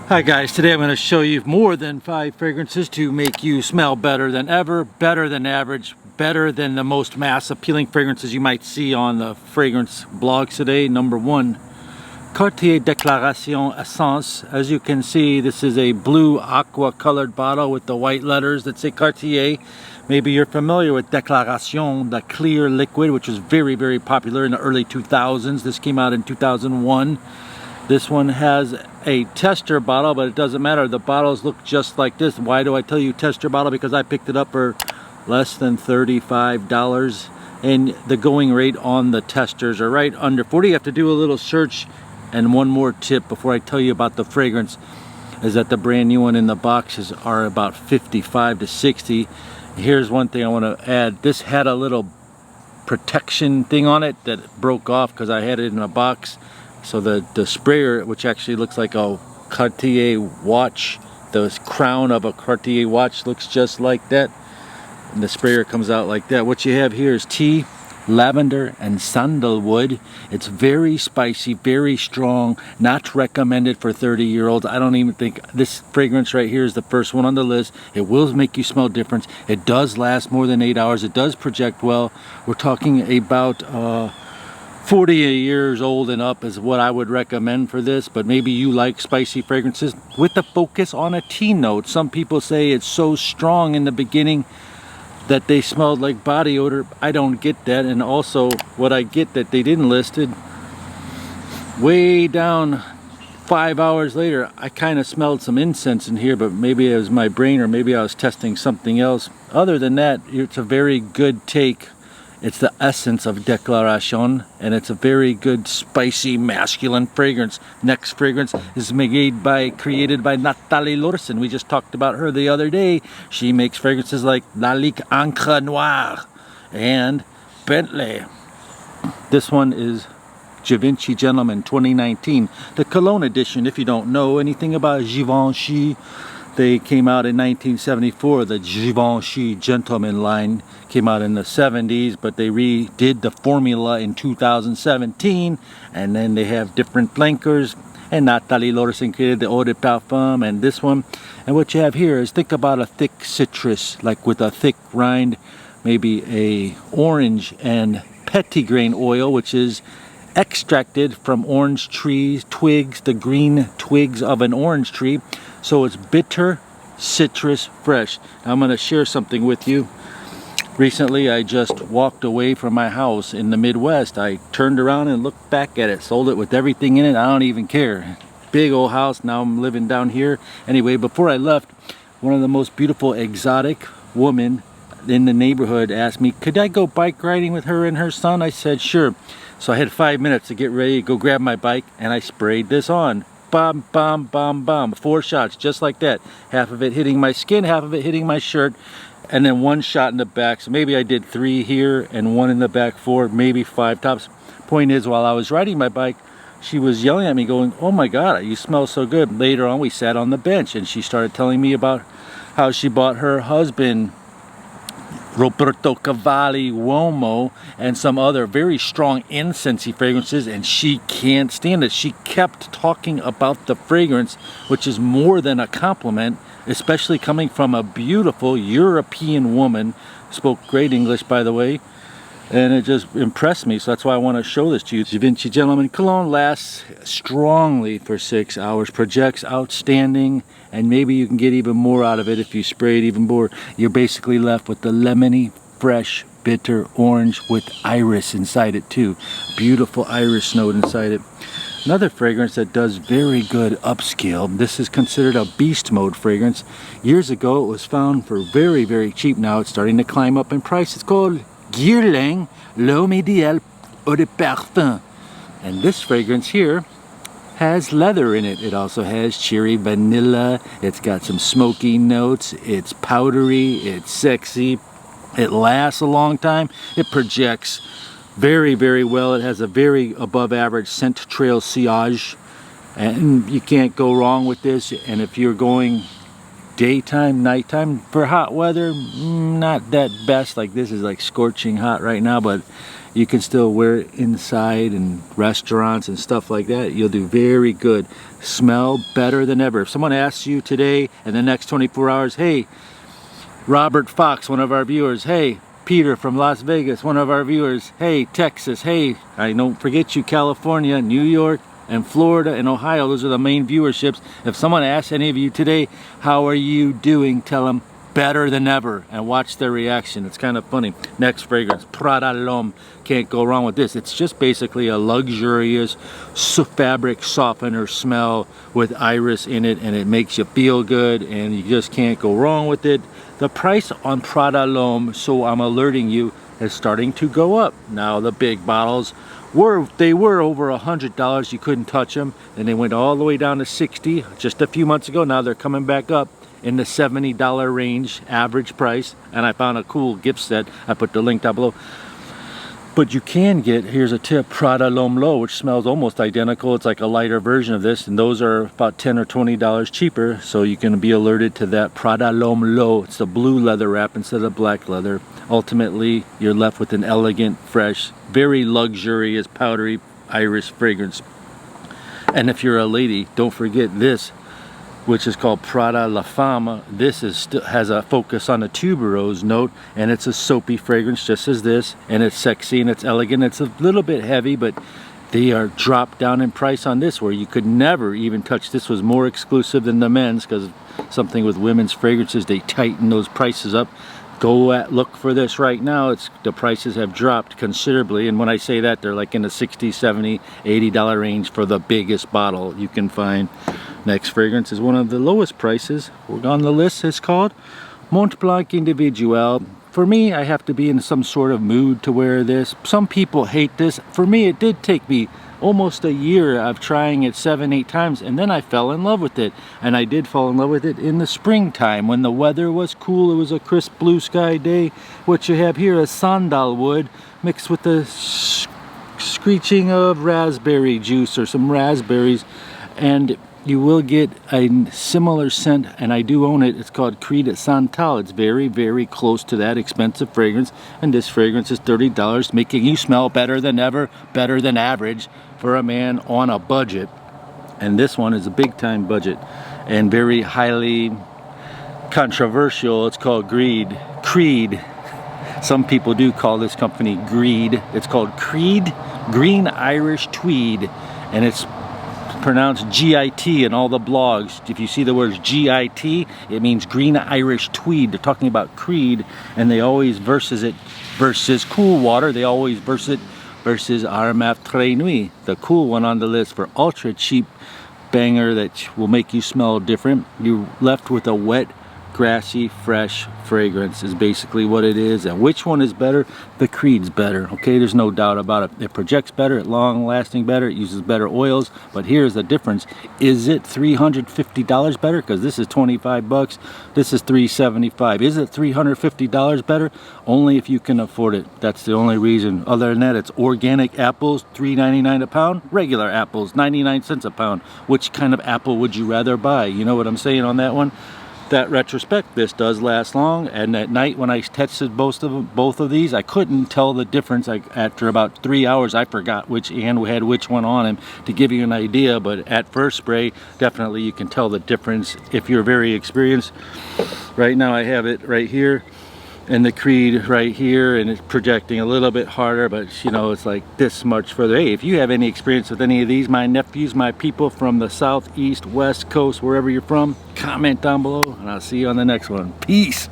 Hi guys, today I'm going to show you more than 5 fragrances to make you smell better than ever, better than average, better than the most mass appealing fragrances you might see on the fragrance blogs today. Number 1, Cartier Declaration Essence. As you can see, this is a blue aqua colored bottle with the white letters that say Cartier. Maybe you're familiar with Declaration, the clear liquid, which was very popular in the early 2000s. This came out in 2001. This one has a tester bottle, but it doesn't matter. The bottles look just like this. Why do I tell you tester bottle? Because I picked it up for less than $35, and the going rate on the testers are right under 40. You have to do a little search. And one more tip before I tell you about the fragrance is that the brand new one in the boxes are about 55 to 60. Here's one thing I want to add. This had a little protection thing on it that broke off because I had it in a box. So the sprayer, which actually looks like a Cartier watch, the crown of a Cartier watch looks just like that. And the sprayer comes out like that. What you have here is tea, lavender, and sandalwood. It's very spicy, very strong, not recommended for 30-year-olds. I don't even think this fragrance right here is the first one on the list. It will make you smell different. It does last more than 8 hours. It does project well. We're talking about 40 years old and up is what I would recommend for this, but maybe you like spicy fragrances with the focus on a tea note. Some people say it's so strong in the beginning that they smelled like body odor. I don't get that. And also what I get that they didn't list it, way down 5 hours later, I kind of smelled some incense in here, but maybe it was my brain or maybe I was testing something else. Other than that, it's a very good take. It's the essence of Declaration, and it's a very good, spicy, masculine fragrance. Next fragrance is created by Nathalie Lorson. We just talked about her the other day. She makes fragrances like Lalique Encre Noire and Bentley. This one is Givenchy Gentleman 2019, the Cologne edition. If you don't know anything about Givenchy, they came out in 1974. The Givenchy Gentleman line came out in the 70s, but they redid the formula in 2017, and then they have different flankers, and Nathalie Lorson created the Eau de Parfum and this one. And what you have here is, think about a thick citrus, like with a thick rind, maybe a orange and petitgrain oil, which is extracted from orange trees, twigs, the green twigs of an orange tree. So it's bitter, citrus, fresh. Now I'm going to share something with you. Recently, I just walked away from my house in the Midwest. I turned around and looked back at it, sold it with everything in it. I don't even care. Big old house. Now I'm living down here. Anyway, before I left, one of the most beautiful exotic women in the neighborhood asked me, could I go bike riding with her and her son? I said, sure. So I had 5 minutes to get ready to go grab my bike, and I sprayed this on. Bam, bam, bam, bam. 4 shots, just like that. Half of it hitting my skin, half of it hitting my shirt, and then 1 shot in the back. So maybe I did 3 here and 1 in the back, 4, maybe 5 tops. Point is, while I was riding my bike, she was yelling at me going, oh my God, you smell so good. Later on, we sat on the bench, and she started telling me about how she bought her husband Roberto Cavalli Uomo and some other very strong incensey fragrances, and she can't stand it. She kept talking about the fragrance, which is more than a compliment, especially coming from a beautiful European woman. Spoke great English, by the way, and it just impressed me. So that's why I want to show this to you. Givenchy Gentleman Cologne lasts strongly for 6 hours, projects outstanding, and maybe you can get even more out of it if you spray it even more. You're basically left with the lemony, fresh, bitter orange with iris inside it too. Beautiful iris note inside it. Another fragrance that does very good upscale. This is considered a beast mode fragrance. Years ago, it was found for very cheap. Now it's starting to climb up in price. It's called Guerlain L'Homme Idéal Eau de Parfum. And this fragrance here has leather in it. It also has cherry vanilla. It's got some smoky notes. It's powdery. It's sexy. It lasts a long time. It projects very well. It has a very above average scent trail sillage, and you can't go wrong with this. And if you're going daytime, nighttime. For hot weather, not that best. Like this is like scorching hot right now, but you can still wear it inside and restaurants and stuff like that. You'll do very good. Smell better than ever. If someone asks you today in the next 24 hours, hey, Robert Fox, one of our viewers, hey, Peter from Las Vegas, one of our viewers, hey, Texas, hey, I don't forget you, California, New York, and Florida and Ohio, those are the main viewerships. If someone asks any of you today, how are you doing, tell them better than ever and watch their reaction. It's kind of funny. Next fragrance, Prada L'Homme. Can't go wrong with this. It's just basically a luxurious fabric softener smell with iris in it, and it makes you feel good, and you just can't go wrong with it. The price on Prada L'Homme, so I'm alerting you, is starting to go up. Now the big bottles were over $100. You couldn't touch them, and they went all the way down to $60 just a few months ago. Now they're coming back up in the $70 range average price, and I found a cool gift set. I put the link down below. But you can get, here's a tip, Prada L'Homme Low, which smells almost identical. It's like a lighter version of this, and those are about $10 or $20 cheaper, so you can be alerted to that. Prada L'Homme Low, it's the blue leather wrap instead of black leather. Ultimately, you're left with an elegant, fresh, very luxurious, powdery iris fragrance. And if you're a lady, don't forget this, which is called Prada La Femme. This has a focus on the tuberose note, and it's a soapy fragrance just as this, and it's sexy and it's elegant. It's a little bit heavy, but they are dropped down in price on this, where you could never even touch. This was more exclusive than the men's, because something with women's fragrances, they tighten those prices up. Look for this right now. The prices have dropped considerably, and when I say that, they're like in the $60, $70, $80 range for the biggest bottle you can find. Next fragrance is one of the lowest prices on the list. It's called Mont Blanc Individuel. For me, I have to be in some sort of mood to wear this. Some people hate this. For me, it did take me almost a year of trying it 7-8 times, and then I fell in love with it. And I did fall in love with it in the springtime when the weather was cool. It was a crisp blue sky day. What you have here is sandalwood mixed with the screeching of raspberry juice or some raspberries, and you will get a similar scent, and I do own it. It's called Creed Santal. It's very, very close to that expensive fragrance, and this fragrance is $30, making you smell better than ever, better than average for a man on a budget. And this one is a big time budget and very highly controversial. It's called Creed. Some people do call this company Greed. It's called Creed Green Irish Tweed, and it's pronounced G-I-T in all the blogs. If you see the words G-I-T, it means Green Irish Tweed. They're talking about Creed, and they always versus it versus Cool Water. They always versus it versus Armaf Très Nuit, the cool one on the list for ultra cheap banger that will make you smell different. You're left with a wet, grassy, fresh fragrance is basically what it is. And which one is better? The Creed's better, okay? There's no doubt about it. It projects better, it long lasting better, it uses better oils. But here's the difference. Is it $350 better? Because this is 25 bucks, this is $375. Is it $350 better? Only if you can afford it. That's the only reason. Other than that, it's organic apples, $3.99 a pound. Regular apples, 99 cents a pound. Which kind of apple would you rather buy? You know what I'm saying on that one? That retrospect, this does last long, and at night when I tested both of these, I couldn't tell the difference. After about 3 hours, I forgot which hand had which one on him, to give you an idea. But at first spray, definitely you can tell the difference if you're very experienced. Right now I have it right here, and the Creed right here, and it's projecting a little bit harder, but you know, it's like this much further. Hey, if you have any experience with any of these, my nephews, my people from the south, east, west coast, wherever you're from, comment down below, and I'll see you on the next one. Peace.